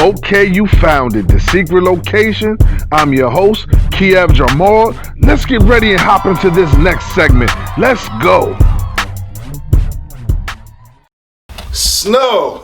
Okay, you found it, the SeQret LoQation. I'm your host, Kiev Jamal. Let's get ready and hop into this next segment. Let's go. Snow.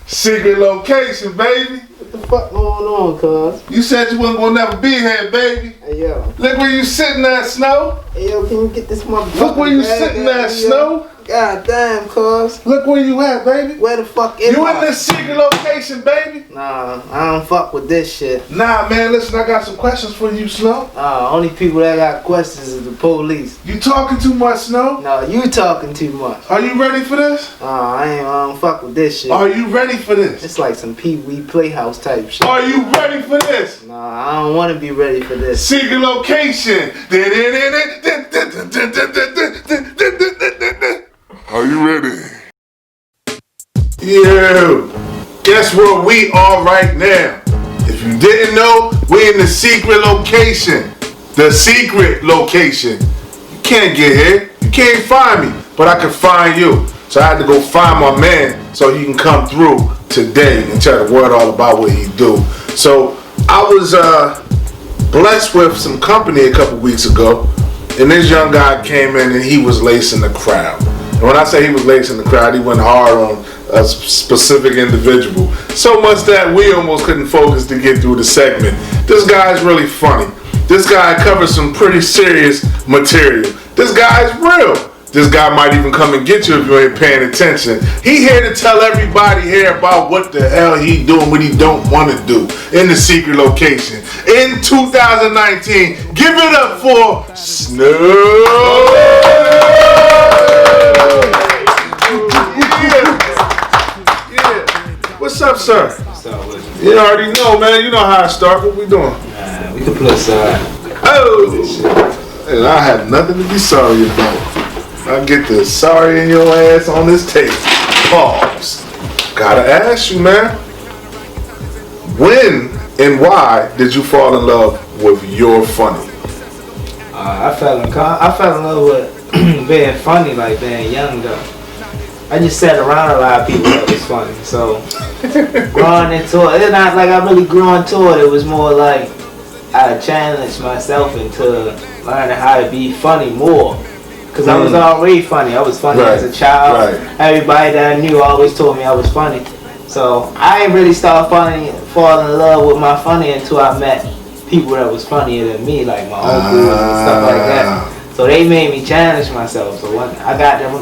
SeQret LoQation, baby. What the fuck going on, cuz? You said you wasn't gonna never be here, baby. Hey, yo. Look where you sitting at, Snow. Hey, yo, can you get this motherfucker? Look where you sitting at, Snow. God damn, cuz. Look where you at, baby. Where the fuck is You in this SeQret LoQation, baby. Nah, I don't fuck with this shit. Nah, man, listen, I got some questions for you, Snow. Only people that got questions is the police. You talking too much, Snow? No, you talking too much. Are you ready for this? I don't fuck with this shit. Are you ready for this? It's like some Pee-wee Playhouse type shit. Are you ready for this? Nah, I don't want to be ready for this. SeQret LoQation. Are you ready? Yeah. Guess where we are right now? If you didn't know, we in the SeQret LoQation. The SeQret LoQation. You can't get here. You can't find me, but I can find you. So I had to go find my man so he can come through today and tell the world all about what he do. So I was blessed with some company a couple weeks ago, and this young guy came in and he was lacing the crowd. And when I say he was lacing the crowd, he went hard on a specific individual. So much that we almost couldn't focus to get through the segment. This guy's really funny. This guy covers some pretty serious material. This guy's real. This guy might even come and get you if you ain't paying attention. He here to tell everybody here about what the hell he doing, what he don't want to do in the SeQret LoQation. In 2019, give it up for Snow. Yeah. What's up, sir? What's up with you? You already know, man. You know how I start. What we doing? We can put aside. Oh, and I have nothing to be sorry about. I get the sorry in your ass on this tape. Pause. Gotta ask you, man. When and why did you fall in love with Youerky? I fell in love with being funny, like being young though. I just sat around a lot of people that was funny. So growing into it, it's not like I really grew into it. It was more like I challenged myself into learning how to be funny more. Cause I was already funny. I was funny as a child. Right. Everybody that I knew always told me I was funny. So I ain't really started falling in love with my funny until I met people that was funnier than me, like my uncles and stuff like that. So they made me challenge myself. So when I got them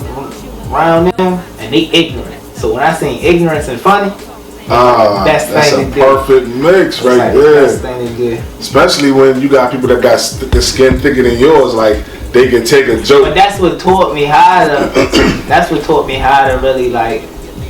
around them, and they ignorant. So when I seen ignorance and funny, that's a perfect mix right there. Best thing to do. Especially when you got people that got the skin thicker than yours, like they can take a joke. But that's what taught me how to. That's what taught me how to really like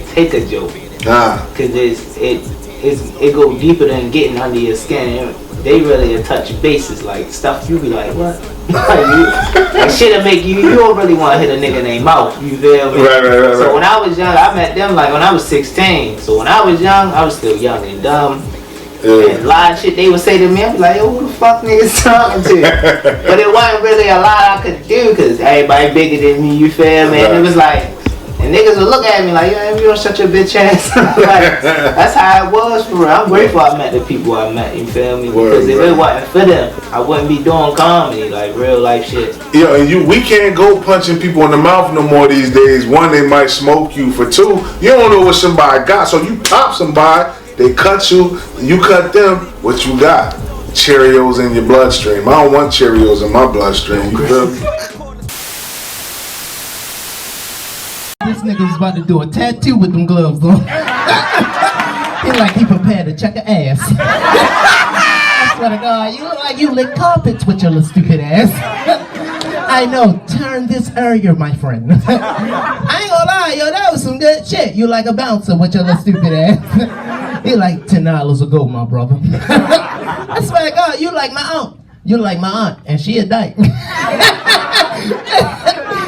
take a joke. Cause it go deeper than getting under your skin. They really touch bases, like stuff you be like, what? Like shit'll make you don't really want to hit a nigga in their mouth. You feel me? Right. So when I was young, I met them like when I was 16. So when I was young, I was still young and dumb. And a lot of shit they would say to me, I'd be like, yo, who the fuck niggas talking to? But it wasn't really a lot I could do because everybody bigger than me, you feel me? And it was like, and niggas would look at me like, yo, you don't shut your bitch ass. Like, that's how it was for real. I'm grateful I met the people I met, you feel me? Because if it wasn't for them, I wouldn't be doing comedy, like real life shit. Yeah, and we can't go punching people in the mouth no more these days. One, they might smoke you. For two, you don't know what somebody got. So you pop somebody, they cut you, you cut them, what you got? Cheerios in your bloodstream. I don't want Cheerios in my bloodstream, you feel me? This nigga's about to do a tattoo with them gloves on. He prepared to check an ass. I swear to God, you look like you lick carpets with your little stupid ass. I know, turn this area, my friend. I ain't gonna lie, yo, that was some good shit. You like a bouncer with your little stupid ass. You like $10 a go, my brother. I swear to God, you like my aunt. You like my aunt, and she a dyke.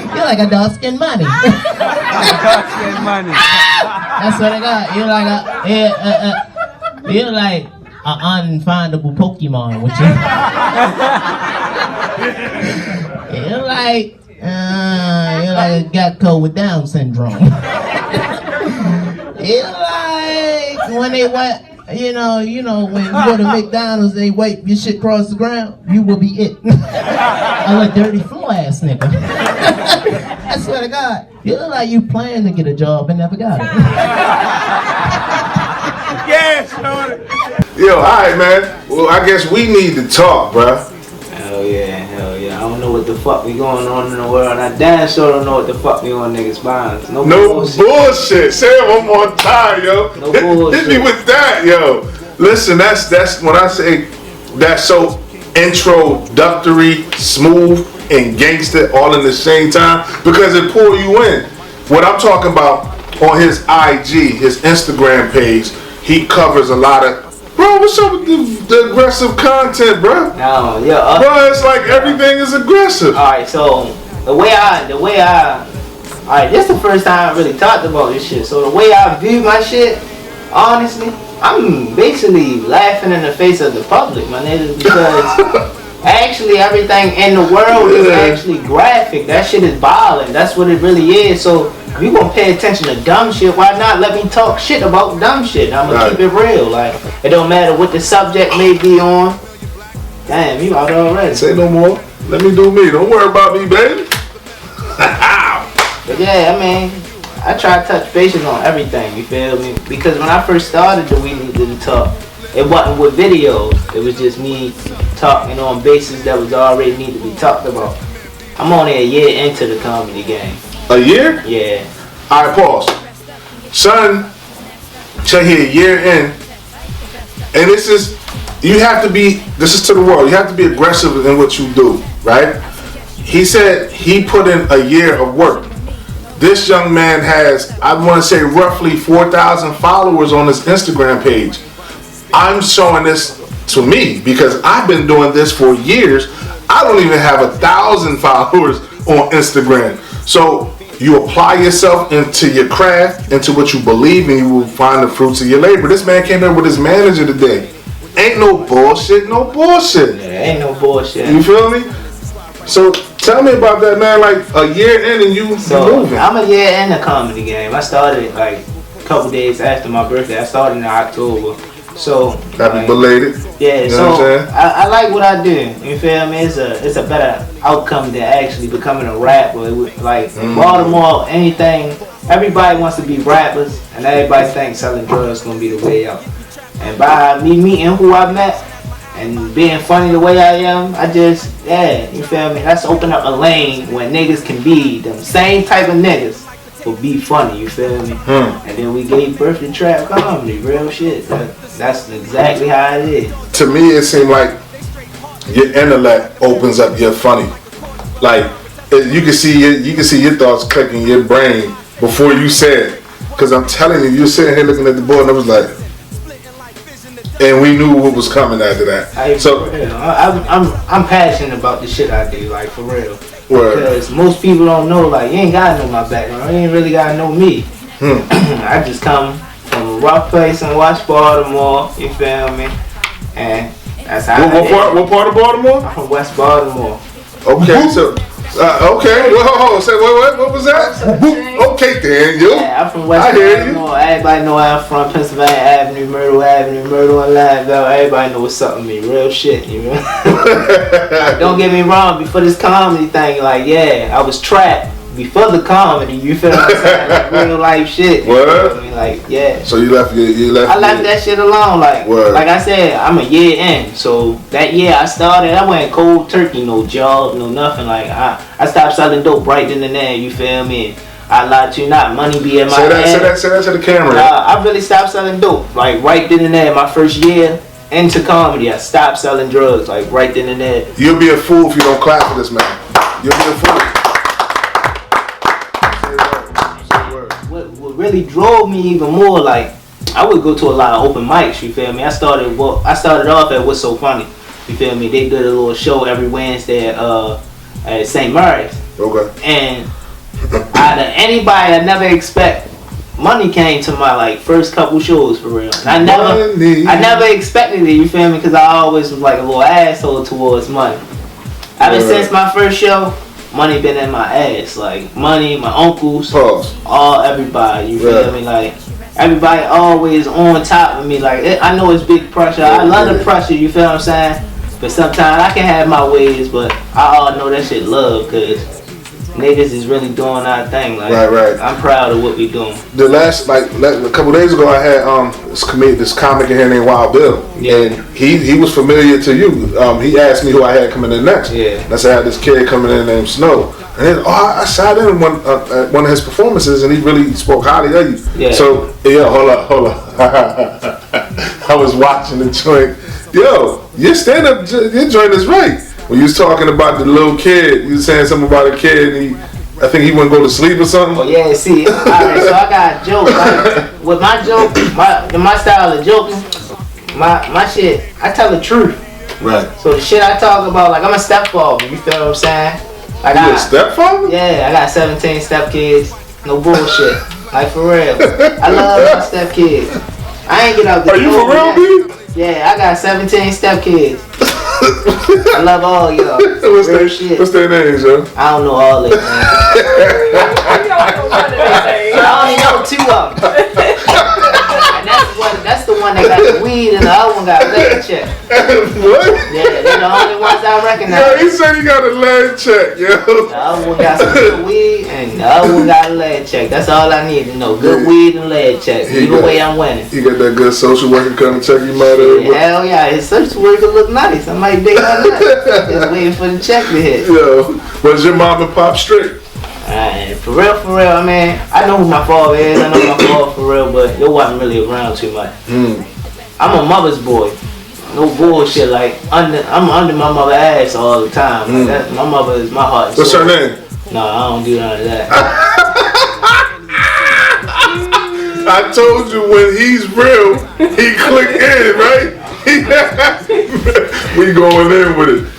You like a dark-skinned money. Dark-skinned money. I swear to God, you like an unfindable Pokemon, which you like a Gecko with Down syndrome. You like when they wipe, you know, when you go to McDonald's, they wipe your shit across the ground. You will be it. I'm a dirty floor ass nigga. I swear to God, you look like you planned to get a job and never got it. Yes, Lord. Yo, alright, man. Well, I guess we need to talk, bruh. Hell yeah. I don't know what the fuck be going on in the world. And I damn sure don't know what the fuck be on niggas' minds. No bullshit. Say it one more time, yo. No bullshit. Hit me with that, yo. Listen, that's when I say that's so introductory, smooth, and gangster all in the same time because it pull you in. What I'm talking about on his IG, his Instagram page, he covers a lot of. Bro, what's up with the aggressive content, bro? No, yeah. Bro, it's like everything is aggressive. Alright, so the way I alright, this is the first time I really talked about this shit. So the way I view my shit, honestly, I'm basically laughing in the face of the public, my nigga, because actually everything in the world is actually graphic. That shit is violent. That's what it really is. So if you gonna pay attention to dumb shit, why not let me talk shit about dumb shit? I'm gonna keep it real. Like, it don't matter what the subject may be on. Damn, you out already. Say no more. Let me do me. Don't worry about me, baby. But yeah, I mean, I try to touch bases on everything, you feel me? Because when I first started the We Need to Talk, it wasn't with videos. It was just me talking on bases that was already need to be talked about. I'm only a year into the comedy game. A year? Yeah. Alright, pause. Son, check here, year in. And this is to the world. You have to be aggressive in what you do, right? He said he put in a year of work. This young man has, I want to say, roughly 4,000 followers on his Instagram page. I'm showing this to me because I've been doing this for years. I don't even have 1,000 followers on Instagram. So you apply yourself into your craft, into what you believe, and you will find the fruits of your labor. This man came here with his manager today. Ain't no bullshit, no bullshit. Yeah, ain't no bullshit. You feel me? So tell me about that, man. Like a year in and you moving. I'm a year in the comedy game. I started like a couple days after my birthday. I started in October. So happy belated. Yeah, you know so what I'm saying? I like what I do. You feel me? It's a better outcome than actually becoming a rapper. Like in Baltimore, anything. Everybody wants to be rappers, and everybody thinks selling drugs gonna be the way out. And by me meeting who I met and being funny the way I am, I just you feel me? Let's open up a lane where niggas can be them same type of niggas. But be funny, you feel me? And then we gave birth to trap comedy, real shit. That's exactly how it is. To me, it seemed like your intellect opens up your funny. Like you can see your thoughts clicking your brain before you said it. Cause I'm telling you, you're sitting here looking at the board, and I was like, and we knew what was coming after that. I'm passionate about the shit I do, like for real. Word. Because most people don't know, like, you ain't gotta know my background. You ain't really gotta know me. I just come from a rough place in West Baltimore, you feel me? And that's how what part of Baltimore? I'm from West Baltimore. Okay, so okay. Whoa, say what was that? Okay, Daniel. Yeah, I'm from West Baltimore. Everybody know where I'm from. Pennsylvania Avenue, Myrtle and Lineville. Everybody know what's up with me. Real shit, you know. Don't get me wrong. Before this comedy thing, like I was trapped. Before the comedy, you feel what I'm saying? Like real life shit. What? I mean, like So you left. I left that shit alone. Like I said, I'm a year in. So that year I started, I went cold turkey, no job, no nothing. Like I stopped selling dope right then and there. You feel me? I lied to you not. Money be in my head. Say that to the camera. I really stopped selling dope. Like right then and there, my first year into comedy, I stopped selling drugs. Like right then and there. You'll be a fool if you don't clap for this man. You'll be a fool. What really drove me even more, like I would go to a lot of open mics. You feel me? I started off at What's So Funny. You feel me? They did a little show every Wednesday at St. Mary's. Okay. And out of anybody, I never expect money came to my like first couple shows for real. I never expected it. You feel me? Because I always was like a little asshole towards money. Ever since my first show, money been in my ass. Like money, my uncles, all everybody. You feel me? Like everybody always on top of me. Like, I know it's big pressure. I love the pressure, you feel what I'm saying? But sometimes I can have my ways, but I all know that shit love, cause niggas is really doing our thing. Like, right. I'm proud of what we doing. The last, a couple days ago, I had this comic in here named Wild Bill, and he was familiar to you. He asked me who I had coming in next. Yeah. And I said I had this kid coming in named Snow. And then, I sat in at one of his performances, and he really spoke highly of you. Yeah. So, hold up. I was watching the joint. Yo, your stand-up, your joint is right. When you was talking about the little kid, you was saying something about a kid, and I think he wouldn't go to sleep or something. Oh yeah, see, alright, so I got a joke. Like, with my joke, my style of joking, my shit, I tell the truth. Right. So the shit I talk about, like I'm a stepfather, you feel what I'm saying? Like you a stepfather? Yeah, I got 17 stepkids. No bullshit. Like for real. I love my stepkids. I ain't get out the door. Are you for real, B? Yeah, I got 17 stepkids. I love all y'all. What's their names, yo? I don't know all their names. I only know 2 of them. And that's the one that got the weed, and the other one got a leg check. What? Yeah, they're the only ones I recognize. Yo, he said he got a leg check, yo. The other one got some good weed, and the other one got a leg check. That's all I need to know. Good weed and leg check. Either way, I'm winning. He got that good social worker coming to check him out. Hell yeah, his social worker look nice. I might dig on that. Just waiting for the check to hit. Yo, was your mom and pop straight? Alright, for real, I mean, I know who my father is, I know my father for real, but it wasn't really around too much. I'm a mother's boy. No bullshit, like, I'm under my mother's ass all the time. Like my mother is my heart and What's soul. her name? No, I don't do none of that. I told you when he's real, he click in, right? We going in with it.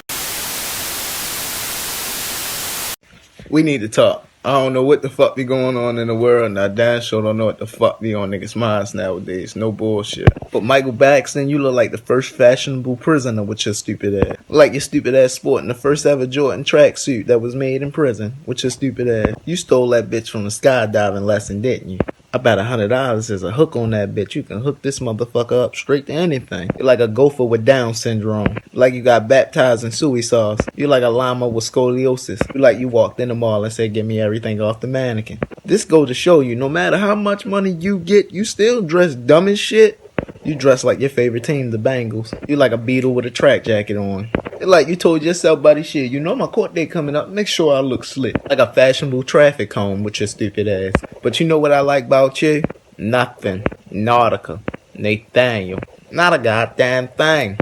We need to talk. I don't know what the fuck be going on in the world, and I damn sure don't know what the fuck be on niggas' minds nowadays. No bullshit. But Michael Baxton, you look like the first fashionable prisoner with your stupid ass. Like your stupid ass sporting the first ever Jordan tracksuit that was made in prison with your stupid ass. You stole that bitch from the skydiving lesson, didn't you? I bet $100 is a hook on that bitch. You can hook this motherfucker up straight to anything. You're like a gopher with Down syndrome. Like you got baptized in suey sauce. You're like a llama with scoliosis. You're like you walked in the mall and said, "Give me everything off the mannequin." This goes to show you, no matter how much money you get, you still dress dumb as shit. You dress like your favorite team, the Bengals. You like a Beatle with a track jacket on. Like you told yourself, buddy, shit, you know my court date coming up, make sure I look slick. Like a fashionable traffic cone with your stupid ass. But you know what I like about you? Nothing. Nautica. Nathaniel. Not a goddamn thing.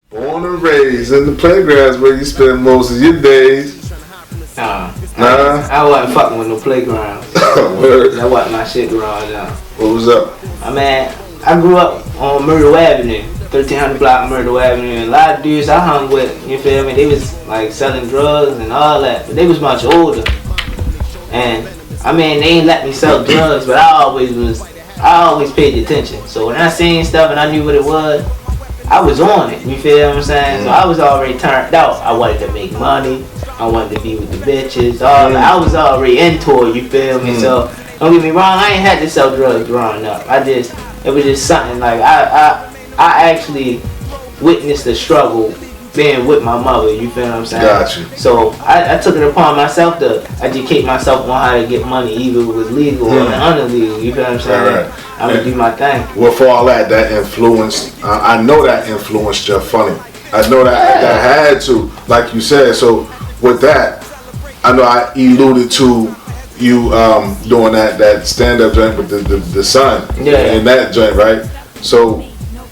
Born and raised in the playgrounds where you spend most of your days. Nah. I wasn't fucking with no playgrounds. That wasn't my shit growing up. What was up? I mean, I grew up on Myrtle Avenue, 1300 block Myrtle Avenue, and a lot of dudes I hung with, you feel me, they was like selling drugs and all that, but they was much older. And I mean, they ain't let me sell drugs, but I always paid attention. So when I seen stuff and I knew what it was, I was on it, you feel what I'm saying? So I was already turned out. I wanted to make money, I wanted to be with the bitches, all that. I was already into it, you feel me? So don't get me wrong, I ain't had to sell drugs growing up. It was just something like I actually witnessed the struggle being with my mother, you feel what I'm saying? Gotcha. So I took it upon myself to educate myself on how to get money, either it was legal or unillegal, you feel what I'm saying? Right. I'm gonna do my thing. Well, for all that influenced, I know that influenced your funny. I know that had to, like you said. So with that, I know I alluded to you doing that stand-up joint with the son in that joint, right? So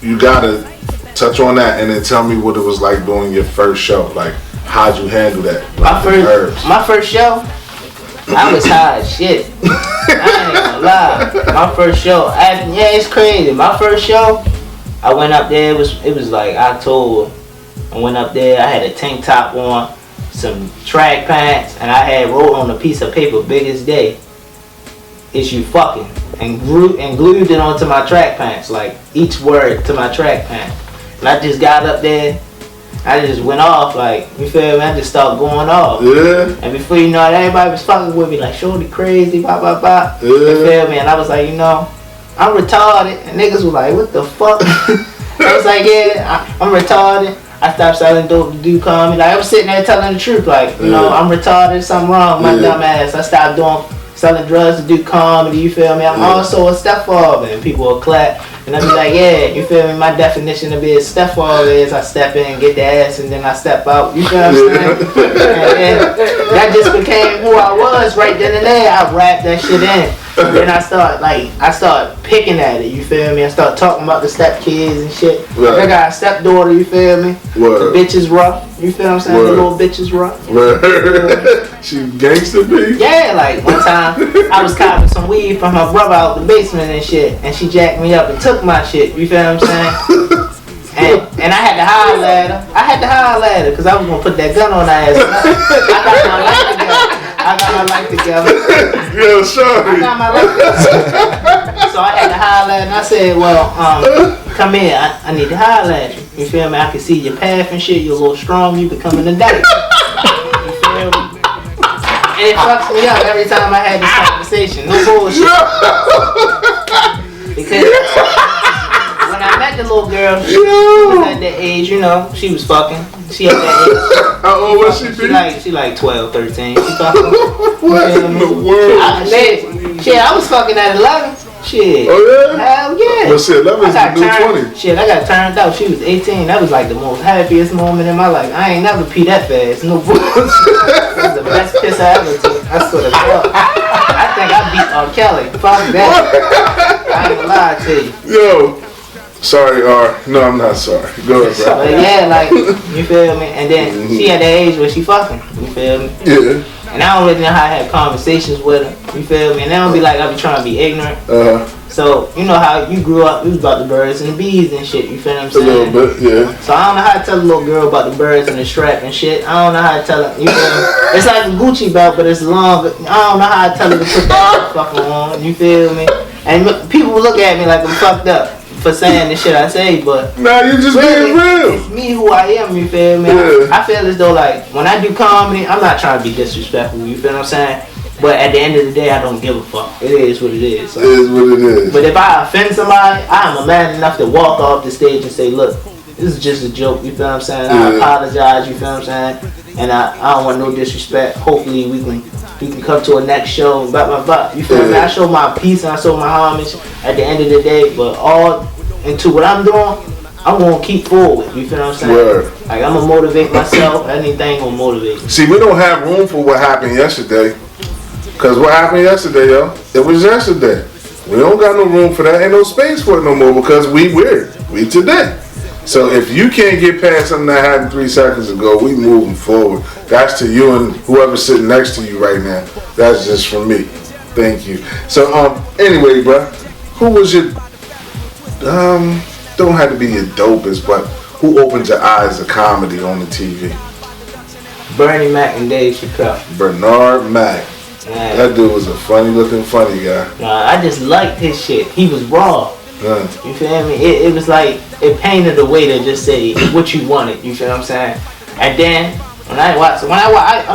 you gotta touch on that and then tell me what it was like doing your first show. Like, how'd you handle that? Like, my first show, I was high as shit. I ain't gonna lie. My first show, it's crazy. My first show, I went up there. It was like October. I went up there. I had a tank top on, some track pants, and I had wrote on a piece of paper, big as day, "Is you fucking," and glued it onto my track pants, like each word to my track pants. And I just got up there, I just went off, like, you feel me? I just started going off. Yeah. And before you know it, everybody was fucking with me, like, shorty crazy, blah, blah, blah. Yeah. You feel me? And I was like, you know, I'm retarded. And niggas was like, what the fuck? I was like, yeah, I'm retarded. I stopped selling dope to do comedy. Like, I was sitting there telling the truth. Like, you know, I'm retarded, something wrong with my dumb ass. I stopped selling drugs to do comedy, you feel me? I'm also a stepfather. And people will clap. And I be like, yeah, you feel me? My definition of being a stepfather is I step in, get the ass, and then I step out. You feel what I'm saying? And that just became who I was right then and there. I rapped that shit in. Then I start picking at it, you feel me? I start talking about the stepkids and shit. Right. I got a stepdaughter, you feel me? Word. The bitch is rough, you feel what I'm saying? Word. The little bitch is rough. She gangster B? Yeah, like one time I was copping some weed from her brother out the basement and shit, and she jacked me up and took my shit, you feel what I'm saying? And I had to holler at her. Because I was going to put that gun on her ass. I got my life together. Yo, sorry. I got my life together. So I had to holler at her, and I said, well, come here. I need to holler at you. You feel me? I can see your path and shit. You're a little strong. You becoming a daddy. You feel me? And it fucks me up every time I had this conversation. No bullshit. Because when I met the little girl, she was at that age, you know, she was fucking. She at that age. How old was she? She like 12, 13. She fucking. What in the world? I was fucking at 11. Shit. Oh yeah? Hell yeah. Well shit, 11 is the new 20. Shit, I got turned out. She was 18. That was like the most happiest moment in my life. I ain't never pee that fast. No bullshit. That was the best piss I ever took. I swear to God. I think I beat R. Kelly. Fuck that. I ain't gonna lie to you. Yo. Sorry, R. No, I'm not sorry. Go ahead, bro. But yeah, like, you feel me? And then she at the age where she fucking. You feel me? Yeah. And I don't really know how I had conversations with her. You feel me? And they don't be like I be trying to be ignorant. So, you know how you grew up, you was about the birds and the bees and shit. You feel what I'm saying? A little bit, yeah. So I don't know how to tell a little girl about the birds and the strap and shit. I don't know how to tell her. You feel me? It's like a Gucci belt, but it's long. I don't know how to tell her to put that fucking on. You feel me? And people look at me like I'm fucked up for saying the shit I say, but nah, you just really, being real. It's me who I am, you feel me? Yeah. I feel as though like when I do comedy, I'm not trying to be disrespectful, you feel what I'm saying? But at the end of the day, I don't give a fuck. It is what it is. So. It is what it is. But if I offend somebody, I am a man enough to walk off the stage and say, look, this is just a joke, you feel what I'm saying? I apologize, you feel what I'm saying? And I don't want no disrespect. Hopefully we can come to a next show, you feel me? I show my peace and I show my homage at the end of the day, but all into what I'm doing, I'm gonna keep forward. You feel what I'm saying? Word. Like I'm gonna motivate myself. Anything gonna motivate me. See, we don't have room for what happened yesterday. Cause what happened yesterday, yo? It was yesterday. We don't got no room for that. Ain't no space for it no more because we weird. We today. So if you can't get past something that happened 3 seconds ago, we moving forward. That's to you and whoever's sitting next to you right now. That's just for me. Thank you. So anyway, bro, who was your don't have to be your dopest, but who opened your eyes to comedy on the TV? Bernie Mac and Dave Chappelle. Bernard Mac. Yeah. That dude was a funny guy. I just liked his shit. He was raw. You feel me? It was like it painted a way to just say what you wanted. You feel what I'm saying? And then I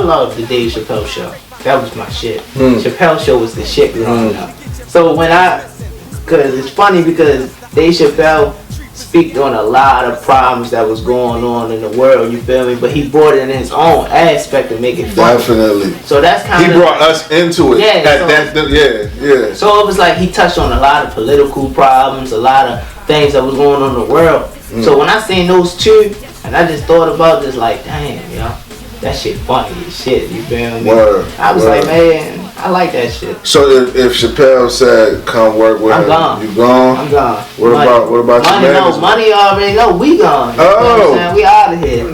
love the Dave Chappelle show. That was my shit. Chappelle show was the shit growing up. So cause it's funny because Dave Chappelle speak on a lot of problems that was going on in the world, you feel me? But he brought it in his own aspect to make it funny. Definitely. So that's kind of... He brought us into it. Yeah. So it was like he touched on a lot of political problems, a lot of things that was going on in the world. So when I seen those two, and I just thought about this like, damn, yo, that shit funny as shit, you feel me? I was like, man, I like that shit. So if Chappelle said come work with him, gone. You gone? I'm gone. What about money? your Money already know we gone. You know what I'm saying? We out of here.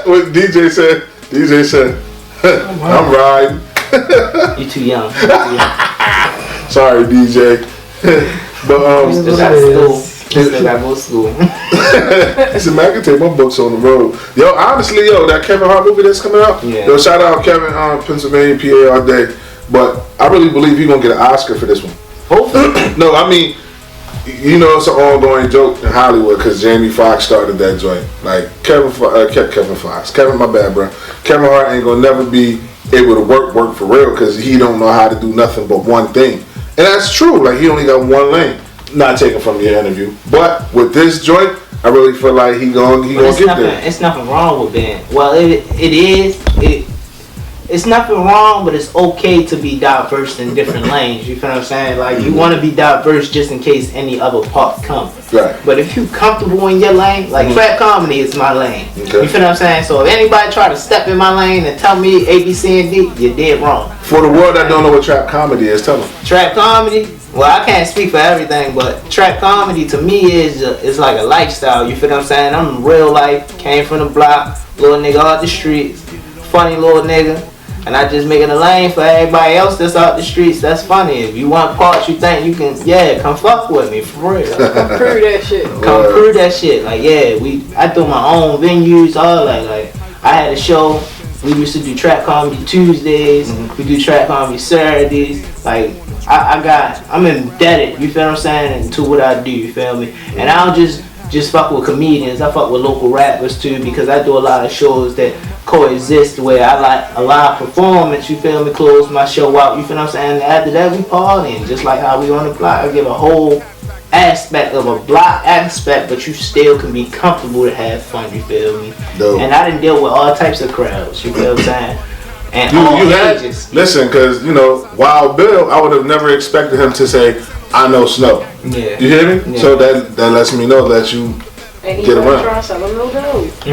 What DJ said, I'm riding. You too young. Sorry, DJ. But Still got school. Still got to go to school. He said, man, I can take my books on the road. Yo, honestly, that Kevin Hart movie that's coming out. Yeah. Yo, shout out Kevin, Pennsylvania, PA all day. But I really believe he's gonna get an Oscar for this one. Hopefully. No, I mean, you know, it's an ongoing joke in Hollywood because Jamie Foxx started that joint. Like Kevin, my bad, bro. Kevin Hart ain't gonna never be able to work for real because he don't know how to do nothing but one thing. And that's true. Like, he only got one lane. Not taken from your interview. But with this joint, I really feel like he gonna get there. It's nothing wrong with being. Well, it's nothing wrong, but it's okay to be diverse in different lanes. You feel what I'm saying? Like, you want to be diverse just in case any other part comes. Right. But if you comfortable in your lane, like trap comedy is my lane. Okay. You feel what I'm saying? So if anybody try to step in my lane and tell me A, B, C, and D, you're dead wrong. For the world that don't know what trap comedy is, tell them. Trap comedy, well, I can't speak for everything, but trap comedy to me is like a lifestyle. You feel what I'm saying? I'm real life, came from the block, little nigga out the streets, funny little nigga. And I just making a lane for everybody else that's out the streets. That's funny. If you want parts you think you can, come fuck with me, for real. Come prove that shit. Come prove that shit. Like, I do my own venues, all that. Like, I had a show. We used to do trap comedy Tuesdays. We do trap comedy Saturdays. Like, I'm indebted, you feel what I'm saying, to what I do, you feel me? And I don't just fuck with comedians. I fuck with local rappers too, because I do a lot of shows that coexist where I like a live performance, you feel me, close my show out, you feel what I'm saying? After that we partying, just like how we on the block. I give a whole aspect of a block aspect, but you still can be comfortable to have fun, you feel me? Dope. And I done deal with all types of crowds, you feel what I'm saying? And You had, listen, because, Wild Bill, I would have never expected him to say, I know Snow. Yeah. You hear me? Yeah. So that lets me know that you And he get was around. trying to sell him no dope.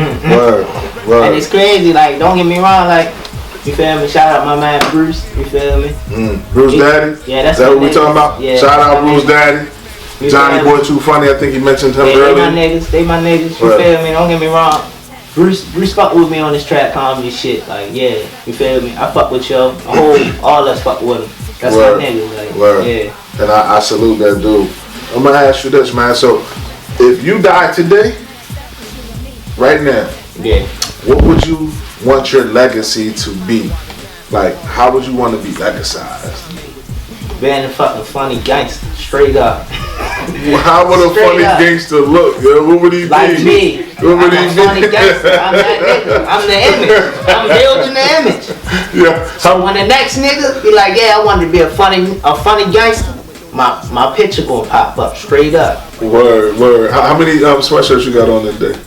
Word. And it's crazy, like, don't get me wrong, like, you feel me? Shout out my man Bruce, you feel me? Bruce Daddy? Yeah, that's Is that what my we talking about? Yeah, Shout out that's my Bruce Daddy. You Johnny feel me? Boy Too Funny, I think he mentioned him They earlier. my niggas, you Right. feel me? Don't get me wrong. Bruce fuck with me on this trap comedy shit, like, you feel me? I fuck with y'all, all us fuck with him. That's Word. my niggas, like, Word. yeah. And I salute that dude. I'm gonna ask you this, man. So, if you die today, right now, Yeah. what would you want your legacy to be? Like, how would you want to be legacyzed? Being a fucking funny gangster, straight up. How would a Straight funny up. gangster look? Yo? What would he Like be? me. What would I'm a he funny be? gangster. I'm that nigga. I'm the image. I'm building the image. Yeah. So when the next nigga be like, I wanted to be a funny gangster, my picture gonna pop up straight up. Word. How many sweatshirts you got on this day?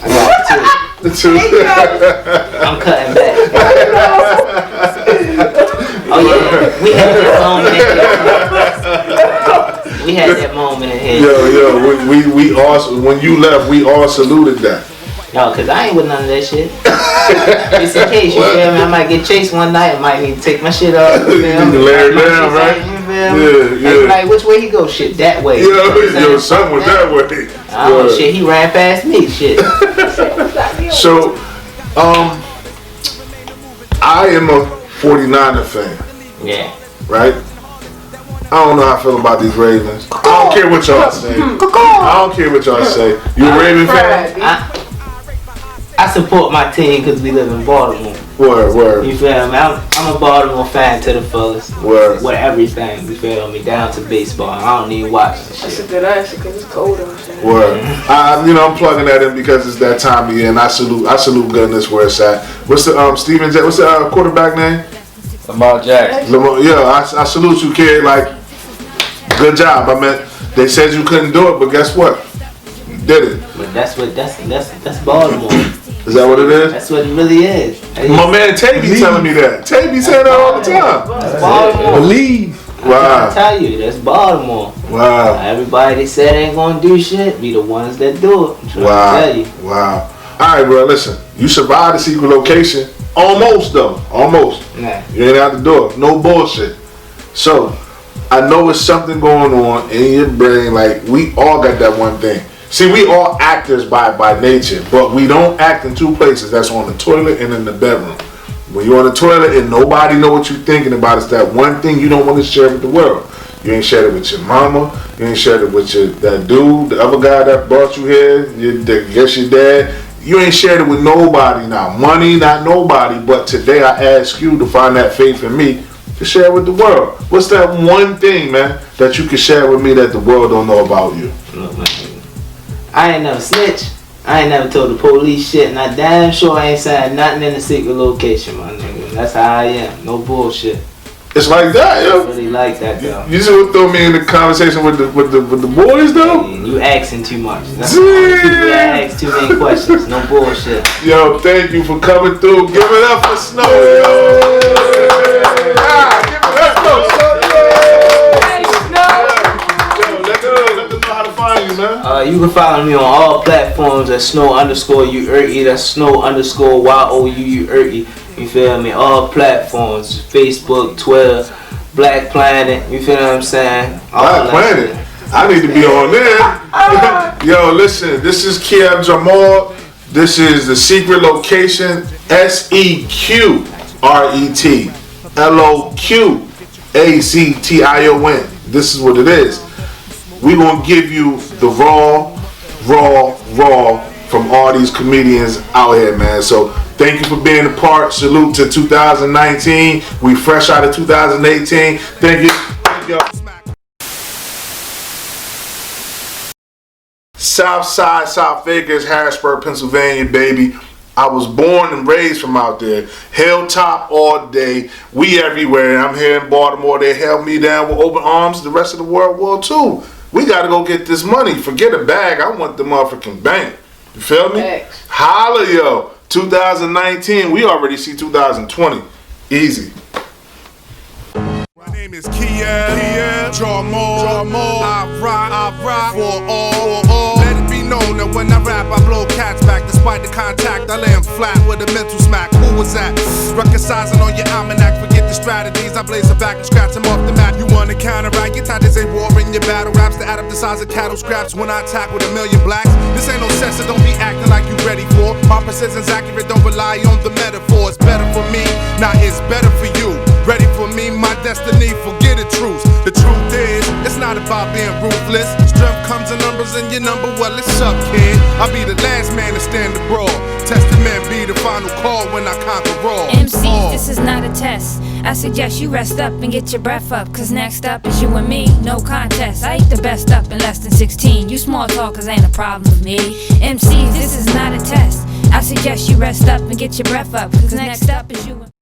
I got Two. I'm cutting back. Oh yeah, we had that moment in here. Yo, we all, when you left, we all saluted that. Yo, cause I ain't with none of that shit. Just in case, you feel me? I might get chased one night. I might need to take my shit off. You feel me? You lay it My down, shit's right? like, you feel me? Yeah. They be like, which way he go? Shit, that way. You know what I'm saying? Yo, son was that way. Oh shit, he ran past me. Shit. So, I am a 49er fan, Yeah. right? I don't know how I feel about these Ravens. I don't care what y'all say. I don't care what y'all say. You a Raven fan? I support my team because we live in Baltimore. Word. You feel me? I'm a Baltimore fan to the fullest. Word. With everything, you feel me? Down to baseball. I don't even watch this That's a shit. good answer because it's cold outside. Word. I'm plugging that in because it's that time of year, and I salute goodness where it's at. What's the Steven? What's the quarterback name? Lamar Jackson. I salute you, kid. Like, good job. I mean, they said you couldn't do it, but guess what? You did it. But that's Baltimore. Is that what it is? That's what it really is. My man Tabby telling me that. Tabby saying that all the time. That's Baltimore. Believe. I Wow. tell you, that's Baltimore. Wow. Everybody that said ain't gonna do shit be the ones that do it. I'm trying to tell you. Wow. All right, bro. Listen, you survived the SeQret LoQation. Almost though. Almost. Nah. You ain't out the door. No bullshit. So, I know it's something going on in your brain. Like, we all got that one thing. See, we all actors by nature, but we don't act in two places. That's on the toilet and in the bedroom. When you're on the toilet and nobody know what you're thinking about, it's that one thing you don't want to share with the world. You ain't shared it with your mama. You ain't shared it with that dude, the other guy that brought you here. Your dad. You ain't shared it with nobody now. Money, not nobody. But today I ask you to find that faith in me to share with the world. What's that one thing, man, that you can share with me that the world don't know about you? Look, man, I ain't never snitched. I ain't never told the police shit, and I damn sure ain't saying nothing in the SeQret LoQation, my nigga. That's how I am. No bullshit. It's like that, I yo. really like that though. You just would throw me in the conversation with the boys, though. You asking too much. That's people that ask too many questions. No bullshit. Yo, thank you for coming through. Give it up for Snow. Yo. Give it up for Snow. Let them know how to find you, man. You can follow me on all platforms at Snow_Youerky. That's Snow_YOU_Youerky. You feel me? All platforms. Facebook, Twitter, Black Planet. You feel what I'm saying? Black Planet. I need to be on there. Yo, listen. This is Kev Jamal. This is the SeQret LoQation. SeQret LoQation. This is what it is. We're going to give you the raw from all these comedians out here, man. So thank you for being a part. Salute to 2019. We fresh out of 2018. Thank you. Thank you. Southside, South Vegas, Harrisburg, Pennsylvania, baby. I was born and raised from out there. Hilltop all day. We everywhere. I'm here in Baltimore. They held me down with open arms. The rest of the world will too. We got to go get this money. Forget a bag. I want the motherfucking bank. You feel me? Thanks. Holla, yo. 2019. We already see 2020. Easy. My name is Kev Jamal. I rock for all. Let it be known that when I rap, I blow cats back. Despite the contact, I lay them flat with a mental smack. Who was that? Recognizing on your almanac. Forget the strategies. I blaze them back and scratch them off the map. You want to counteract? Your tactics ain't war in your battle raps. To add up the size of cattle scraps when I attack with 1,000,000 blacks. This ain't no sense, so don't be acting like you ready for. My precision's accurate, don't rely on the metaphor. It's better for me, now it's better for you. Ready for me, my destiny, forget the truth. The truth is, it's not about being ruthless. Strength comes in numbers and your number, well, it's up, kid. I'll be the last man to stand abroad. Testament be the final call when I conquer all. MCs, this is not a test. I suggest you rest up and get your breath up. Cause next up is you and me, no contest. I eat the best up in less than 16. You small talkers ain't a problem with me. MCs, this is not a test. I suggest you rest up and get your breath up. Cause next up is you and me.